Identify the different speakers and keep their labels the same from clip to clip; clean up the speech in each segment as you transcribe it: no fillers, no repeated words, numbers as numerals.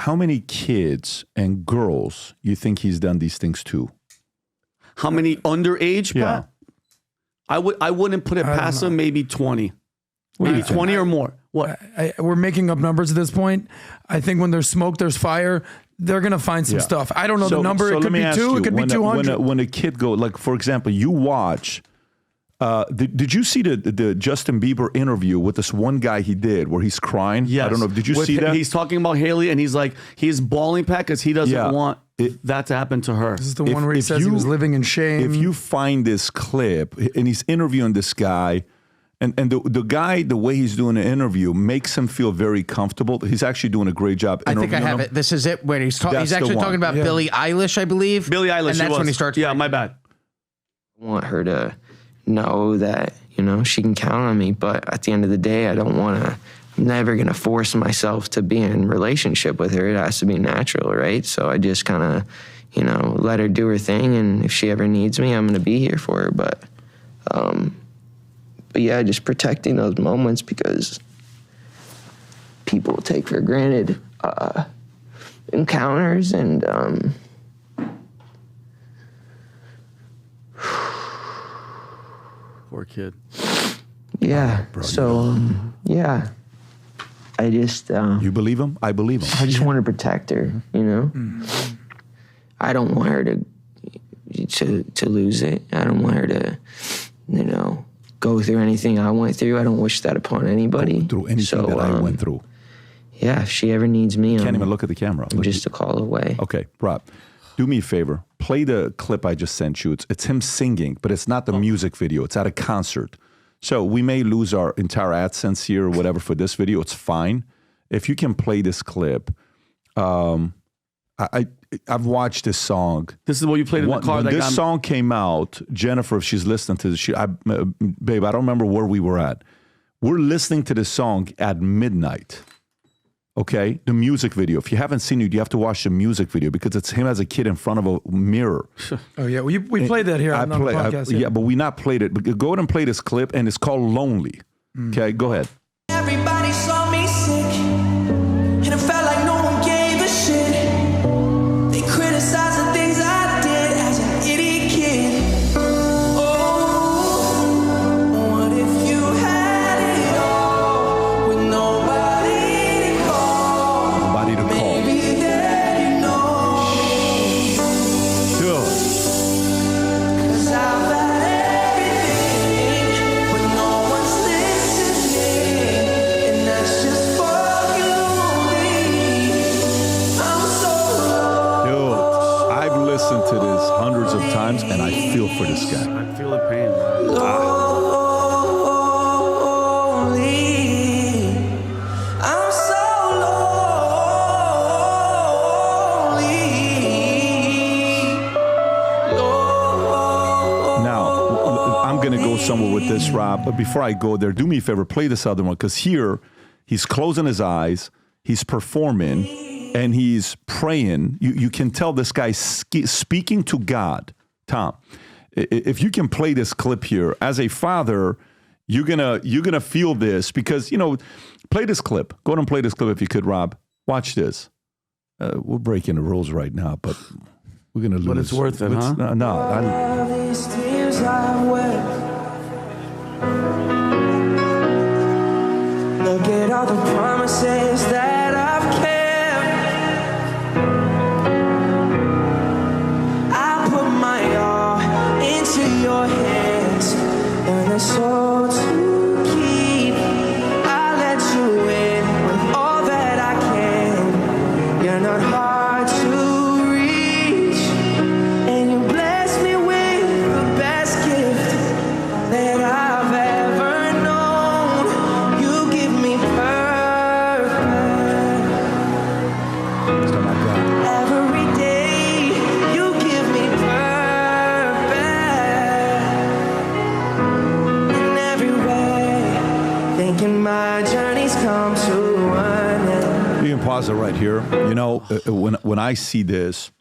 Speaker 1: how many kids and girls you think he's done these things to?
Speaker 2: How many underage, Pat? I wouldn't put it past him, maybe 20. Maybe 20 or more. What?
Speaker 3: We're making up numbers at this point. I think when there's smoke, there's fire. They're going to find some stuff. I don't know the number. It could be 2. It could be 200.
Speaker 1: When a kid goes, like, for example, you watch, did you see the Justin Bieber interview with this one guy he did where he's crying?
Speaker 2: Yes.
Speaker 1: I don't know. Did you see that?
Speaker 2: He's talking about Haley and he's like, he's bawling, Pat, because he doesn't want that to happen to her.
Speaker 3: This is the one where he says he was living in shame.
Speaker 1: If you find this clip and he's interviewing this guy, and the guy, the way he's doing the interview makes him feel very comfortable. He's actually doing a great job.
Speaker 4: I think I have it. This is it. Where he's actually talking about Billie Eilish, I believe.
Speaker 2: Billie Eilish,
Speaker 4: and that's when he starts.
Speaker 2: Yeah, my bad.
Speaker 5: I want her to know that, you know, she can count on me. But at the end of the day, I don't want to. I'm never gonna force myself to be in a relationship with her. It has to be natural, right? So I just kind of, you know, let her do her thing. And if she ever needs me, I'm gonna be here for her. But yeah, just protecting those moments because people take for granted encounters and
Speaker 2: Poor kid.
Speaker 5: Yeah. So yeah, I just
Speaker 1: you believe him? I believe him.
Speaker 5: I just want to protect her. You know, I don't want her to lose it. I don't want her to, you know, go through anything I went through. I don't wish that upon anybody.
Speaker 1: Go through anything that I went through.
Speaker 5: Yeah, if she ever needs me,
Speaker 1: can't even look at the camera.
Speaker 5: I'm just a call away.
Speaker 1: Okay, Rob, do me a favor. Play the clip I just sent you. It's him singing, but it's not the music video. It's at a concert. So we may lose our entire AdSense here or whatever for this video. It's fine. If you can play this clip, I've watched this song.
Speaker 2: This is what you played in the car.
Speaker 1: When this song came out, Jennifer, if she's listening to this, babe, I don't remember where we were at. We're listening to this song at midnight. Okay, the music video. If you haven't seen it, you have to watch the music video because it's him as a kid in front of a mirror.
Speaker 3: Oh yeah, we played that here on the podcast.
Speaker 1: Yeah, but we not played it. But go ahead and play this clip, and it's called "Lonely." Okay, go ahead.
Speaker 6: Everybody saw me sick, and it felt like no one gave a shit. They criticized the things I did as an idiot kid. Oh, what if you had it all with nobody to call?
Speaker 1: Nobody to call.
Speaker 6: Maybe then you know.
Speaker 1: Sure.
Speaker 6: 'Cause I've had everything, but no one's listening, and that's just fucking lonely. I'm so
Speaker 1: Dude, I've listened to this hundreds of times, and I feel for this guy.
Speaker 2: I feel the pain, man.
Speaker 6: lonely. I'm so lonely.
Speaker 1: Now, I'm going to go somewhere with this, Rob. But before I go there, do me a favor, play this other one. Because here, he's closing his eyes, he's performing, and he's praying. You can tell this guy's speaking to God. Tom, if you can play this clip here, as a father, you're gonna feel this because, you know, play this clip. Go ahead and play this clip if you could, Rob. Watch this. We're breaking the rules right now, but we're going to lose.
Speaker 2: But it's worth it, huh?
Speaker 1: No.
Speaker 6: All these tears I wept. Look at all the promises that I've kept. I put my all into your hands, and it's all to keep. I let you in with all that I can. You're not hard to reach, and you bless me with the best gift that I've ever known. You give me purpose. Every day you give me purpose. In every way, thinking my journey's come to an end.
Speaker 1: You can pause it right here. You know, when I see this,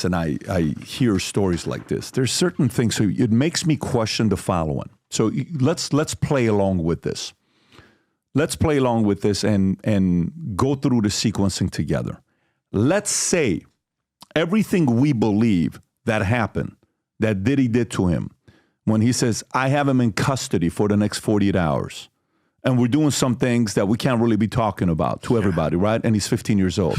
Speaker 1: and I hear stories like this, there's certain things. So it makes me question the following. So let's play along with this. let's play along with this and go through the sequencing together. Let's say everything we believe that happened, that Diddy did to him, when he says, I have him in custody for the next 48 hours. And we're doing some things that we can't really be talking about to everybody, right? And he's 15 years old.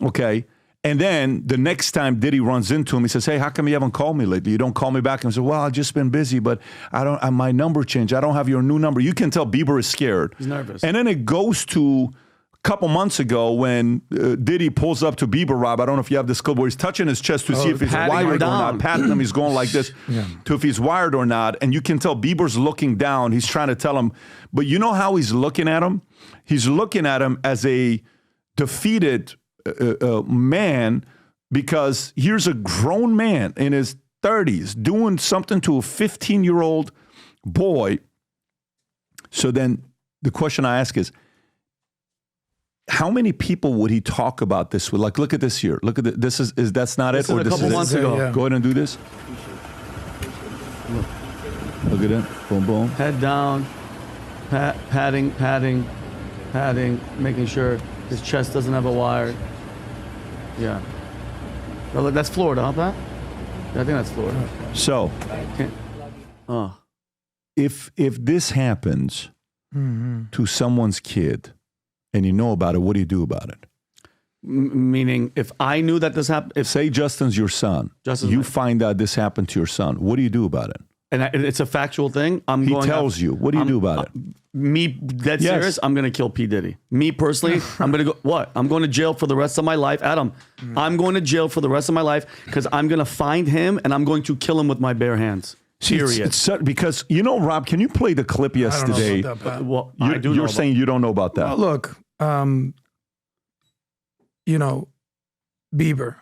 Speaker 1: Okay. And then the next time Diddy runs into him, he says, hey, how come you haven't called me lately? You don't call me back. And he says, well, I've just been busy, but my number changed. I don't have your new number. You can tell Bieber is scared.
Speaker 2: He's nervous.
Speaker 1: And then it goes to a couple months ago when Diddy pulls up to Bieber, Rob. I don't know if you have this clip where he's touching his chest to see if he's wired or not. Patting him, he's going like this to if he's wired or not. And you can tell Bieber's looking down. He's trying to tell him. But you know how he's looking at him? He's looking at him as a defeated man, because here's a grown man in his 30s doing something to a 15-year-old boy. So then the question I ask is, how many people would he talk about this with? Like, look at this here. Look at this. That's not it?
Speaker 2: Or a couple months ago.
Speaker 1: Yeah. Go ahead and do this. Look at it. Boom, boom.
Speaker 2: Head down, padding, making sure his chest doesn't have a wire. Yeah. Well, that's Florida, huh, Pat? Yeah, I think that's Florida.
Speaker 1: So, if this happens to someone's kid and you know about it, what do you do about it?
Speaker 2: Meaning, if I knew that this happened, if
Speaker 1: say Justin's your son, you find out this happened to your son, what do you do about it?
Speaker 2: And it's a factual thing.
Speaker 1: He tells you. What do you do about it?
Speaker 2: Me, dead serious, I'm going to kill P. Diddy. Me personally, I'm going to go, what? I'm going to jail for the rest of my life. Adam, I'm going to jail for the rest of my life because I'm going to find him and I'm going to kill him with my bare hands. Period.
Speaker 1: Because, you know, Rob, can you play the clip yesterday?
Speaker 3: I don't know about that,
Speaker 2: well,
Speaker 1: you're saying you don't know about that.
Speaker 3: Well, look, you know, Bieber,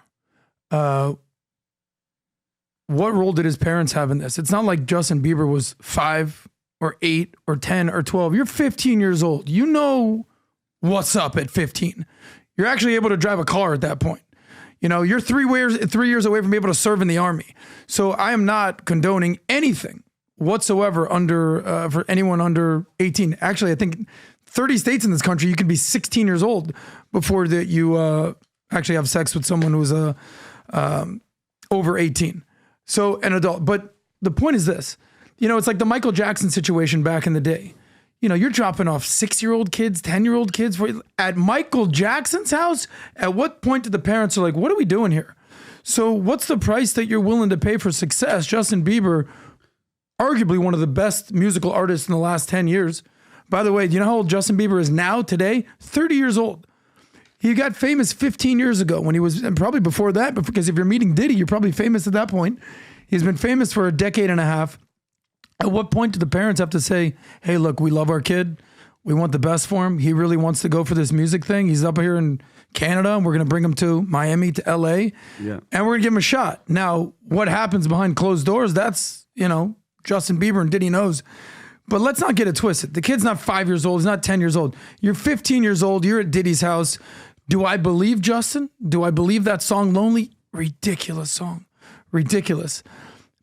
Speaker 3: what role did his parents have in this? It's not like Justin Bieber was 5 or 8 or 10 or 12. You're 15 years old. You know what's up at 15. You're actually able to drive a car at that point. You know, you're 3 years away from being able to serve in the army. So I am not condoning anything whatsoever for anyone under 18. Actually, I think 30 states in this country, you can be 16 years old before that you actually have sex with someone who's over 18. So an adult. But the point is this, you know, it's like the Michael Jackson situation back in the day. You know, you're dropping off 6-year-old kids, 10-year-old kids at Michael Jackson's house. At what point did the parents are like, what are we doing here? So what's the price that you're willing to pay for success? Justin Bieber, arguably one of the best musical artists in the last 10 years. By the way, do you know how old Justin Bieber is now today? 30 years old. He got famous 15 years ago when he was, and probably before that, but because if you're meeting Diddy, you're probably famous at that point. He's been famous for a decade and a half. At what point do the parents have to say, hey, look, we love our kid. We want the best for him. He really wants to go for this music thing. He's up here in Canada, and we're going to bring him to Miami, to LA, and we're going to give him a shot. Now, what happens behind closed doors, that's, you know, Justin Bieber and Diddy knows. But let's not get it twisted. The kid's not 5 years old. He's not 10 years old. You're 15 years old. You're at Diddy's house. Do I believe Justin? Do I believe that song Lonely? Ridiculous song. Ridiculous.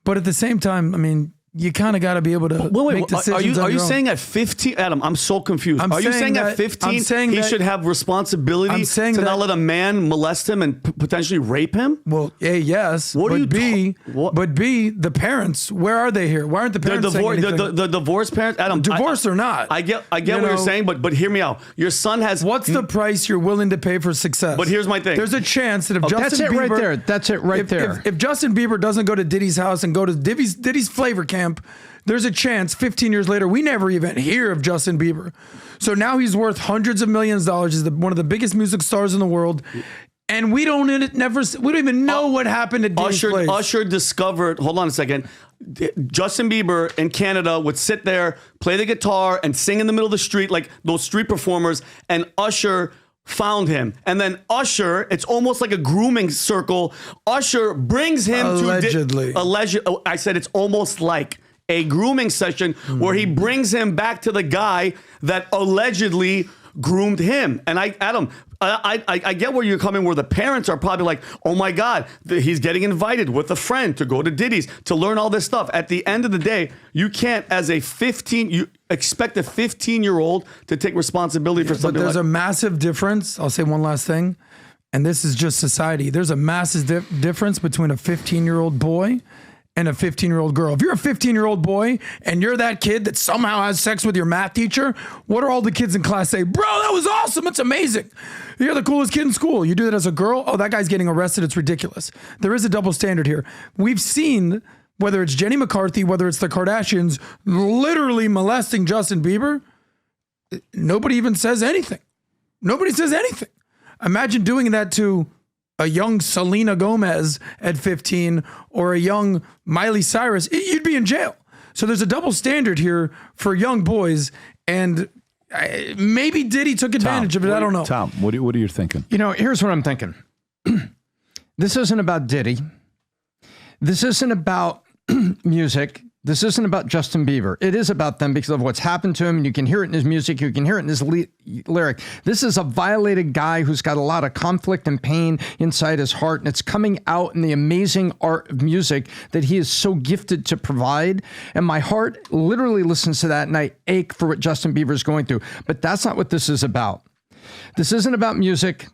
Speaker 3: But at the same time, I mean, you kind of got to be able to make decisions.
Speaker 2: Are you saying at 15, Adam? I'm so confused. Are you saying at 15 he should have responsibility to not let a man molest him and potentially rape him?
Speaker 3: Well, A, yes. But B, the parents. Where are they here? Why aren't the parents saying anything?
Speaker 2: The divorced parents, Adam.
Speaker 3: Divorced or not?
Speaker 2: I get what you're saying, but hear me out. Your son has.
Speaker 3: What's the price you're willing to pay for success?
Speaker 2: But here's my thing.
Speaker 3: There's a chance that if Justin Bieber,
Speaker 4: right there. That's it right there.
Speaker 3: If Justin Bieber doesn't go to Diddy's house and go to Diddy's flavor camp, there's a chance 15 years later we never even hear of Justin Bieber. So now he's worth hundreds of millions of dollars. He's one of the biggest music stars in the world, and we don't even know what happened at Diddy's place.
Speaker 2: Usher discovered. Hold on a second. Justin Bieber in Canada would sit there, play the guitar, and sing in the middle of the street like those street performers. And Usher found him, and then Usher, it's almost like a grooming circle. Usher brings him
Speaker 3: allegedly.
Speaker 2: I said it's almost like a grooming session where he brings him back to the guy that allegedly groomed him. And I get where you're coming, where the parents are probably like, oh my God, he's getting invited with a friend to go to Diddy's to learn all this stuff. At the end of the day, you can't, as a 15, expect a 15-year-old to take responsibility for something.
Speaker 3: But there's
Speaker 2: like
Speaker 3: a massive difference. I'll say one last thing, and this is just society. There's a massive difference between a 15-year-old boy and a 15-year-old girl. If you're a 15-year-old boy and you're that kid that somehow has sex with your math teacher, what are all the kids in class say? Bro, that was awesome. It's amazing. You're the coolest kid in school. You do that as a girl. Oh, that guy's getting arrested. It's ridiculous. There is a double standard here. We've seen, whether it's Jenny McCarthy, whether it's the Kardashians literally molesting Justin Bieber, nobody even says anything. Nobody says anything. Imagine doing that to a young Selena Gomez at 15 or a young Miley Cyrus. You'd be in jail. So there's a double standard here for young boys, and maybe Diddy took advantage of it. I don't know.
Speaker 1: Tom, what are you thinking?
Speaker 7: Here's what I'm thinking. This isn't about Diddy. This isn't about music. This isn't about Justin Bieber. It is about them because of what's happened to him. And you can hear it in his music. You can hear it in his lyric. This is a violated guy who's got a lot of conflict and pain inside his heart. And it's coming out in the amazing art of music that he is so gifted to provide. And my heart literally listens to that. And I ache for what Justin Bieber is going through. But that's not what this is about. This isn't about music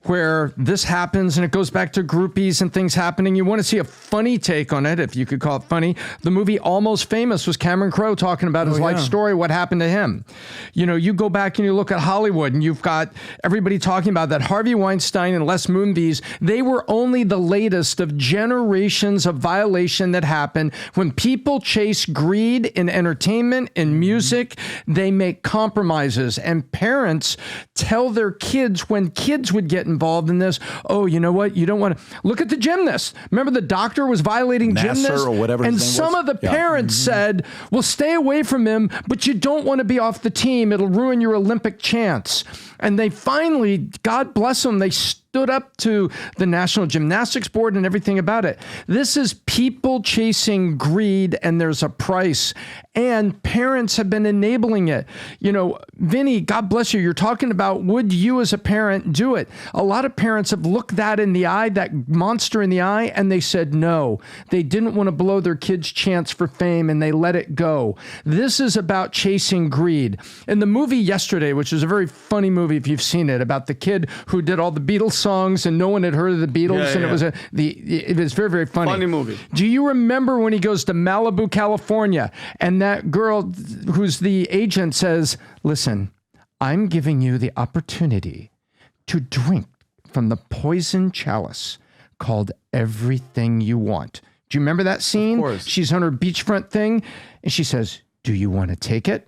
Speaker 7: where this happens and it goes back to groupies and things happening. You want to see a funny take on it, if you could call it funny. The movie Almost Famous was Cameron Crowe talking about his life story, what happened to him. You go back and you look at Hollywood and you've got everybody talking about that. Harvey Weinstein and Les Moonves, they were only the latest of generations of violation that happened. When people chase greed in entertainment, in music, they make compromises. And parents tell their kids, when kids would get involved in this, oh, you know what? You don't want to look at the gymnast. Remember, the doctor was violating gymnasts,
Speaker 1: or whatever,
Speaker 7: and some of the parents said, well, stay away from him, but you don't want to be off the team. It'll ruin your Olympic chance. And they finally, God bless them, they stood up to the National Gymnastics Board and everything about it. This is people chasing greed, and there's a price. And parents have been enabling it. Vinny, God bless you. You're talking about, would you as a parent do it? A lot of parents have looked that in the eye, that monster in the eye, and they said no. They didn't want to blow their kids' chance for fame, and they let it go. This is about chasing greed. In the movie Yesterday, which is a very funny movie if you've seen it, about the kid who did all the Beatles songs and no one had heard of the Beatles, and it was very, very funny.
Speaker 2: Funny movie.
Speaker 7: Do you remember when he goes to Malibu, California, and that girl who's the agent says, listen, I'm giving you the opportunity to drink from the poison chalice called Everything You Want. Do you remember that scene?
Speaker 2: Of course.
Speaker 7: She's on her beachfront thing, and she says, do you want to take it?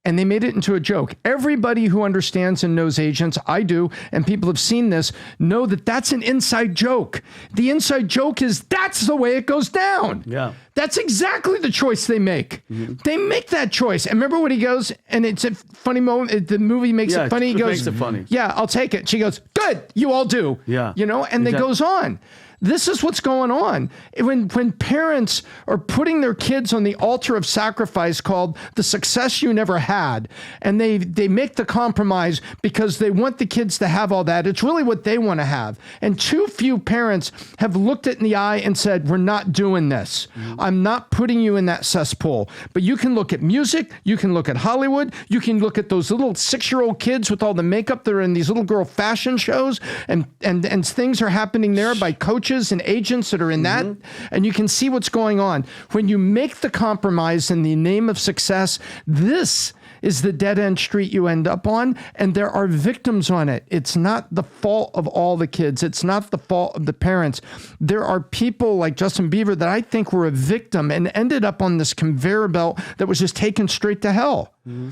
Speaker 7: And they made it into a joke. Everybody who understands and knows agents, I do, and people have seen this, know that that's an inside joke. The inside joke is that's the way it goes down.
Speaker 2: Yeah.
Speaker 7: That's exactly the choice they make. Mm-hmm. They make that choice. And remember when he goes, and it's a funny moment, the movie makes it funny. He goes,
Speaker 2: makes it funny.
Speaker 7: Yeah, I'll take it. She goes, good, you all do.
Speaker 2: Yeah.
Speaker 7: And it goes on. This is what's going on. When parents are putting their kids on the altar of sacrifice called the success you never had, and they make the compromise because they want the kids to have all that, it's really what they want to have. And too few parents have looked it in the eye and said, we're not doing this. Mm-hmm. I'm not putting you in that cesspool. But you can look at music, you can look at Hollywood, you can look at those little 6-year-old kids with all the makeup that are in these little girl fashion shows, and things are happening there by coaches and agents that are in that, and you can see what's going on. When you make the compromise in the name of success, this is the dead-end street you end up on, and there are victims on it. It's not the fault of all the kids. It's not the fault of the parents. There are people like Justin Bieber that I think were a victim and ended up on this conveyor belt that was just taken straight to hell. Mm-hmm.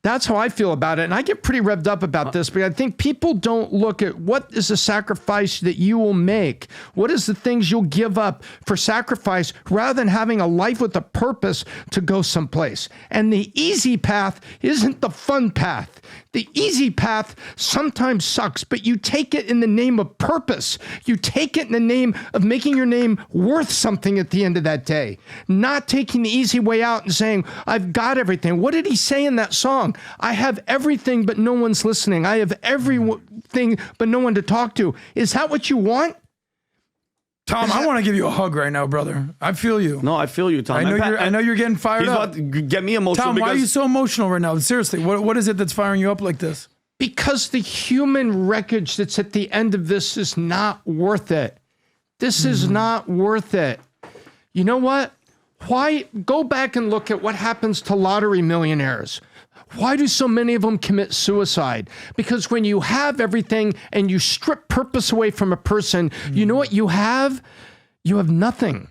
Speaker 7: That's how I feel about it. And I get pretty revved up about this, but I think people don't look at what is the sacrifice that you will make. What is the things you'll give up for sacrifice rather than having a life with a purpose to go someplace. And the easy path isn't the fun path. The easy path sometimes sucks, but you take it in the name of purpose. You take it in the name of making your name worth something at the end of that day. Not taking the easy way out and saying, I've got everything. What did he say in that song? I have everything, but no one's listening. I have everything, but no one to talk to. Is that what you want?
Speaker 3: Tom, I want to give you a hug right now, brother. I feel you.
Speaker 2: No, I feel you, Tom.
Speaker 3: I know you're getting fired
Speaker 2: he's
Speaker 3: up.
Speaker 2: about to get me emotional.
Speaker 3: Tom, why are
Speaker 2: because
Speaker 3: you so emotional right now? Seriously, what is it that's firing you up like this?
Speaker 7: Because the human wreckage that's at the end of this is not worth it. This is not worth it. You know what? Why go back and look at what happens to lottery millionaires? Why do so many of them commit suicide? Because when you have everything and you strip purpose away from a person, you know what you have? You have nothing.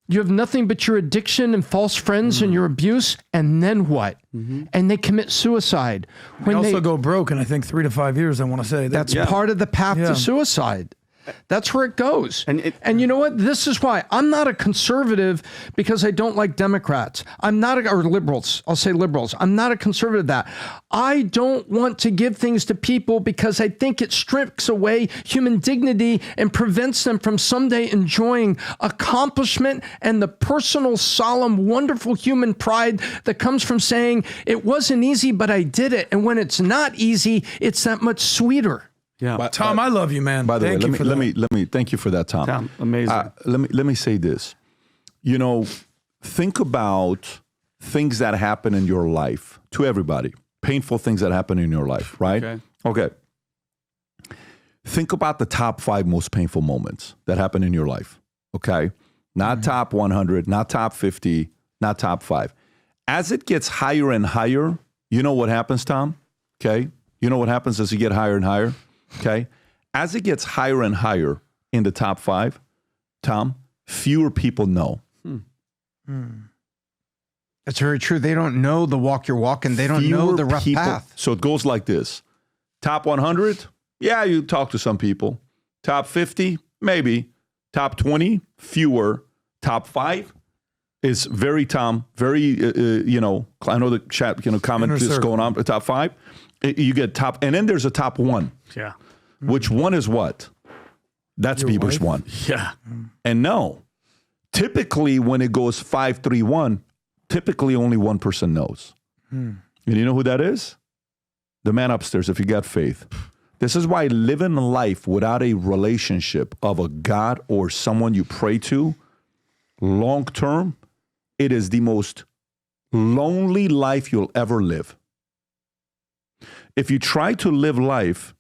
Speaker 7: You have nothing but your addiction and false friends and your abuse. And then what? And they commit suicide.
Speaker 3: When they also go broke in, I think, 3 to 5 years, I want to say.
Speaker 7: That's part of the path to suicide. That's where it goes. And you know what? This is why I'm not a conservative because I don't like Democrats. I'm not or liberals. I'll say liberals. I'm not a conservative that. I don't want to give things to people because I think it strips away human dignity and prevents them from someday enjoying accomplishment and the personal, solemn, wonderful human pride that comes from saying it wasn't easy, but I did it. And when it's not easy, it's that much sweeter.
Speaker 2: Yeah,
Speaker 3: Tom, I love you, man.
Speaker 1: By the way, let me thank you for that, Tom.
Speaker 2: Tom, amazing.
Speaker 1: Let me say this. You know, think about things that happen in your life to everybody. Painful things that happen in your life, right? Okay. Think about the top 5 most painful moments that happen in your life. Okay, not top 100, not top 50, not top 5. As it gets higher and higher, you know what happens, Tom? Okay, you know what happens as you get higher and higher. Okay. As it gets higher and higher in the top 5, Tom, fewer people know.
Speaker 7: That's very true. They don't know the walk you're walking. They don't know the rough path.
Speaker 1: So it goes like this. Top 100, yeah, you talk to some people. Top 50, maybe. Top 20, fewer. Top 5 is very, Tom, very, I know the chat, comment is going on. Top 5, you get top, and then there's a top 1.
Speaker 2: Yeah.
Speaker 1: Which one is what? That's Bieber's
Speaker 3: wife?
Speaker 1: one.
Speaker 2: Yeah.
Speaker 1: And no, typically when it goes 5, 3, 1, typically only one person knows. And you know who that is? The man upstairs, if you got faith. This is why living life without a relationship of a God or someone you pray to, long term, it is the most lonely life you'll ever live. If you try to live life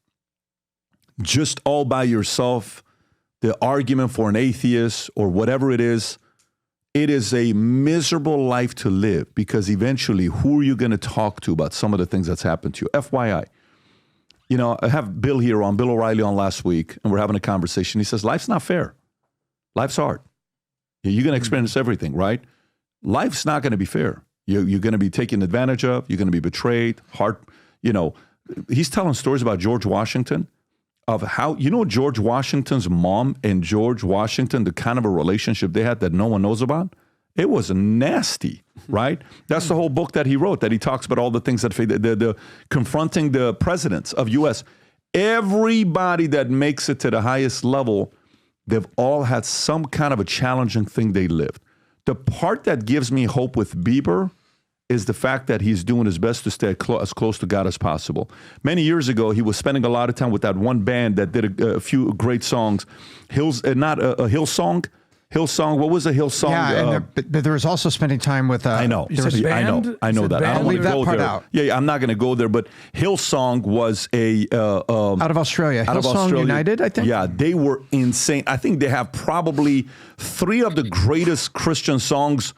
Speaker 1: just all by yourself, the argument for an atheist or whatever it is a miserable life to live, because eventually who are you going to talk to about some of the things that's happened to you? FYI, you know, I have Bill O'Reilly on last week, and we're having a conversation. He says, life's not fair. Life's hard. You're going to experience everything, right? Life's not going to be fair. You're going to be taken advantage of. You're going to be betrayed. He's telling stories about George Washington, of how, George Washington's mom and George Washington, the kind of a relationship they had that no one knows about. It was nasty, right? That's the whole book that he wrote, that he talks about all the things that the confronting the presidents of U.S. Everybody that makes it to the highest level, they've all had some kind of a challenging thing they lived. The part that gives me hope with Bieber is the fact that he's doing his best to stay as close to God as possible. Many years ago, he was spending a lot of time with that one band that did a few great songs. Not a Hillsong. Hillsong. What was a Hillsong?
Speaker 7: Yeah, but there was also spending time with.
Speaker 1: I know. I know that. I don't want to go there. Out. Yeah, I'm not going to go there. But Hillsong was
Speaker 7: out of Australia. Hillsong United, I think.
Speaker 1: Yeah, they were insane. I think they have probably 3 of the greatest Christian songs.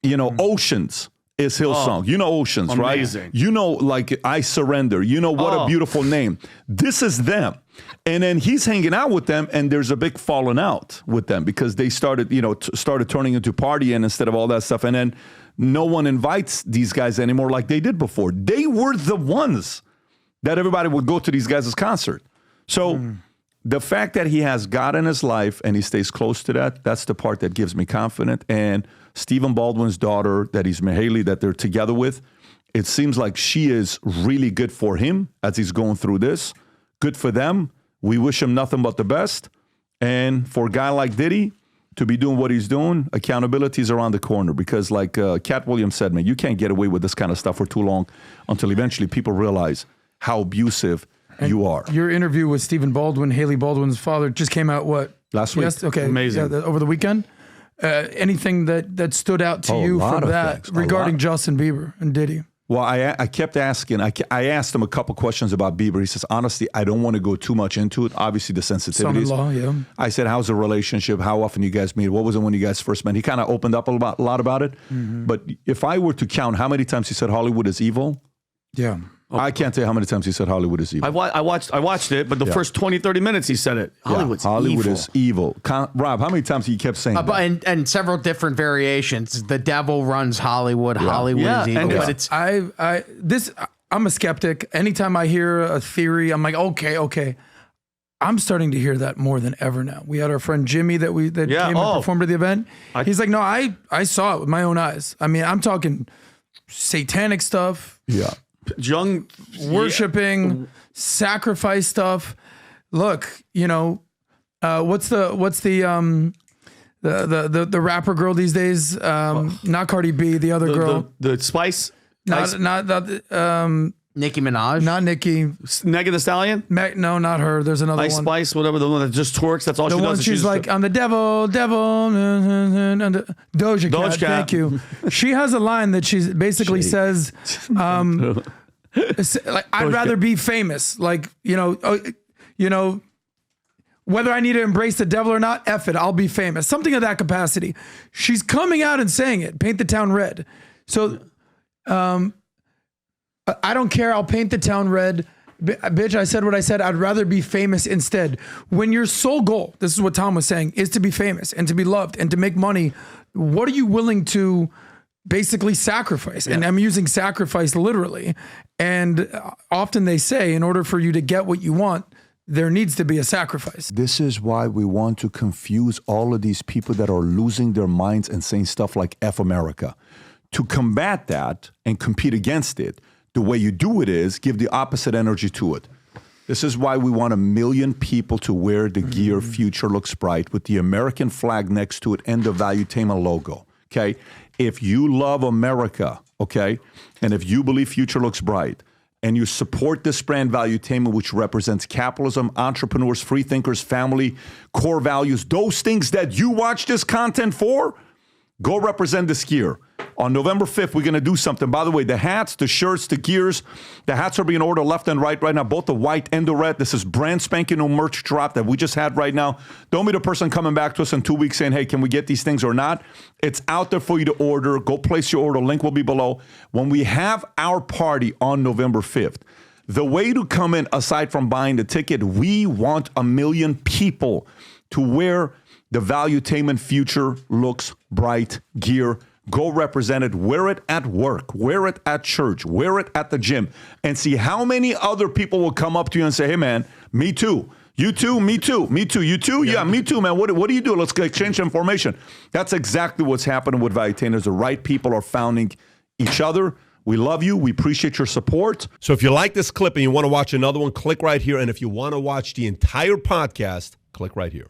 Speaker 1: Oceans is Hillsong. Oceans,
Speaker 2: amazing.
Speaker 1: Right? Like I Surrender. What a beautiful name. This is them. And then he's hanging out with them, and there's a big falling out with them because they started turning into partying instead of all that stuff. And then no one invites these guys anymore like they did before. They were the ones that everybody would go to these guys' concert. So the fact that he has God in his life and he stays close to that, that's the part that gives me confidence. And Stephen Baldwin's daughter, that he's Mahaley, that they're together with, it seems like she is really good for him as he's going through this. Good for them. We wish him nothing but the best. And for a guy like Diddy to be doing what he's doing, accountability is around the corner, because like Cat Williams said, man, you can't get away with this kind of stuff for too long until eventually people realize how abusive you are.
Speaker 3: Your interview with Stephen Baldwin, Haley Baldwin's father, just came out,
Speaker 1: Last week.
Speaker 3: Yes. Okay.
Speaker 2: Amazing.
Speaker 3: Yeah, over the weekend. Anything that stood out to you from that regarding Justin Bieber and Diddy?
Speaker 1: Well, I kept asking. I asked him a couple questions about Bieber. He says, honestly, I don't want to go too much into it. Obviously, the sensitivities.
Speaker 3: Son-in-law, yeah.
Speaker 1: I said, how's the relationship? How often you guys meet? What was it when you guys first met? He kind of opened up a lot about it. Mm-hmm. But if I were to count how many times he said Hollywood is evil,
Speaker 3: yeah.
Speaker 1: I can't tell you how many times he said Hollywood is evil.
Speaker 2: I watched it, but the first 20, 30 minutes he said it.
Speaker 1: Hollywood is evil. Rob, how many times he kept saying that?
Speaker 4: And several different variations. The devil runs Hollywood.
Speaker 1: Yeah.
Speaker 4: Hollywood is evil.
Speaker 2: And
Speaker 4: but it's
Speaker 3: I'm a skeptic. Anytime I hear a theory, I'm like, okay. I'm starting to hear that more than ever now. We had our friend Jimmy that came and performed at the event. He's like, no, I saw it with my own eyes. I mean, I'm talking satanic stuff.
Speaker 1: Yeah.
Speaker 2: Young
Speaker 3: worshiping, sacrifice stuff. Look, what's the rapper girl these days? Not Cardi B, the other girl.
Speaker 2: The Spice.
Speaker 3: Not
Speaker 4: Nicki Minaj.
Speaker 3: Not Nicki.
Speaker 2: Megan Thee Stallion.
Speaker 3: No, not her. There's another
Speaker 2: Ice
Speaker 3: one.
Speaker 2: Spice, whatever, the one that just twerks. That's all
Speaker 3: The
Speaker 2: she
Speaker 3: one
Speaker 2: does.
Speaker 3: she's like, I'm the devil. Doja Cat. Thank you. She has a line that she basically says, like, I'd rather be famous. Like, whether I need to embrace the devil or not, F it, I'll be famous. Something of that capacity. She's coming out and saying it. Paint the town red. So, I don't care. I'll paint the town red. Bitch, I said what I said. I'd rather be famous instead. When your sole goal, this is what Tom was saying, is to be famous and to be loved and to make money, what are you willing to basically sacrifice? And I'm using sacrifice literally. And often they say, in order for you to get what you want, there needs to be a sacrifice.
Speaker 1: This is why we want to confuse all of these people that are losing their minds and saying stuff like F America. To combat that and compete against it, the way you do it is give the opposite energy to it. This is why we want 1 million people to wear the gear Future Looks Bright with the American flag next to it and the Valuetainment logo, okay? If you love America, okay, and if you believe Future Looks Bright, and you support this brand Valuetainment, which represents capitalism, entrepreneurs, free thinkers, family, core values, those things that you watch this content for, go represent this gear. On November 5th, we're going to do something. By the way, the hats, the shirts, the gears, the hats are being ordered left and right now, both the white and the red. This is brand spanking new merch drop that we just had right now. Don't be the person coming back to us in 2 weeks saying, hey, can we get these things or not? It's out there for you to order. Go place your order. Link will be below. When we have our party on November 5th, the way to come in, aside from buying the ticket, we want 1 million people to wear the Valuetainment Future Looks Bright gear. Go represent it, wear it at work, wear it at church, wear it at the gym, and see how many other people will come up to you and say, hey, man, me too. You too, me too, me too, you too? Yeah, me too, man. What do you do? Let's exchange information. That's exactly what's happening with Valuetainers. The right people are founding each other. We love you. We appreciate your support.
Speaker 8: So if you like this clip and you want to watch another one, click right here. And if you want to watch the entire podcast, click right here.